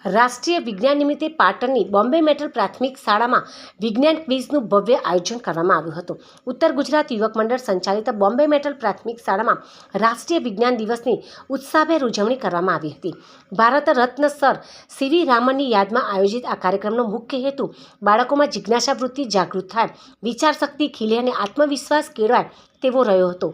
રાષ્ટ્રીય વિજ્ઞાન નિમિત્તે પાટણની બોમ્બે મેટલ પ્રાથમિક શાળામાં વિજ્ઞાન ક્વિઝનું ભવ્ય આયોજન કરવામાં આવ્યું હતું. ઉત્તર ગુજરાત યુવક મંડળ સંચાલિત બોમ્બે મેટલ પ્રાથમિક શાળામાં રાષ્ટ્રીય વિજ્ઞાન દિવસની ઉત્સાહભેર ઉજવણી કરવામાં આવી હતી. ભારત રત્ન સર સીવી રામનની યાદમાં આયોજિત આ કાર્યક્રમનો મુખ્ય હેતુ બાળકોમાં જિજ્ઞાસા વૃત્તિ જાગૃત થાય, વિચારશક્તિ ખીલે અને આત્મવિશ્વાસ કેળવાય તેવો રહ્યો હતો.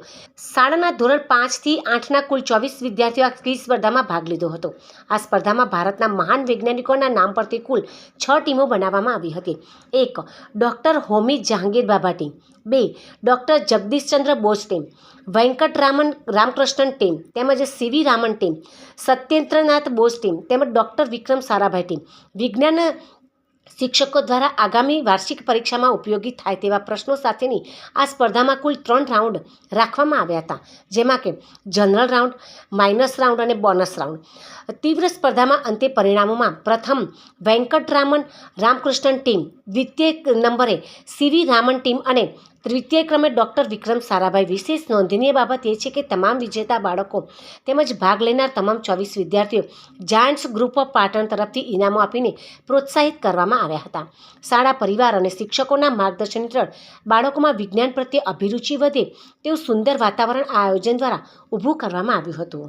શાળાના ધોરણ 5 થી 8ના કુલ 24 વિદ્યાર્થીઓ આ ક્વિઝ સ્પર્ધામાં ભાગ લીધો હતો. આ સ્પર્ધામાં ભારતના મહાન વૈજ્ઞાનિકોના નામ પરથી કુલ 6 ટીમો બનાવવામાં આવી હતી. 1. ડૉક્ટર હોમી જહાંગીર બાબા team, 2. Doctor Jagdish Chandra Bose team, Venkataraman Ramakrishnan team તેમજ સીવી રામન ટીમ, સત્યેન્દ્રનાથ બોઝ ટીમ તેમજ ડૉક્ટર વિક્રમ સારાભાઈ ટીમ. વિજ્ઞાન શિક્ષકો દ્વારા આગામી વાર્ષિક પરીક્ષામાં ઉપયોગી થાય તેવા પ્રશ્નો સાથેની આ સ્પર્ધામાં કુલ 3 રાઉન્ડ રાખવામાં આવ્યા હતા, જેમાં કે જનરલ રાઉન્ડ, માઇનસ રાઉન્ડ અને બોનસ રાઉન્ડ. તીવ્ર સ્પર્ધામાં અંતે પરિણામોમાં પ્રથમ વેંકટરામન રામકૃષ્ણન ટીમ, દ્વિતીય નંબરે સીવી રામન ટીમ અને તૃતીય ક્રમે ડૉક્ટર વિક્રમ સારાભાઈ. વિશેષ નોંધનીય બાબત એ છે કે તમામ વિજેતા બાળકો તેમજ ભાગ લેનાર તમામ 24 વિદ્યાર્થીઓ જાયન્ટ્સ ગ્રુપ ઓફ પાટણ તરફથી ઇનામો આપીને પ્રોત્સાહિત કરવામાં આવ્યા હતા. શાળા પરિવાર અને શિક્ષકોના માર્ગદર્શન હેઠળ બાળકોમાં વિજ્ઞાન પ્રત્યે અભિરુચિ વધે તેવું સુંદર વાતાવરણ આ આયોજન દ્વારા ઊભું કરવામાં આવ્યું હતું.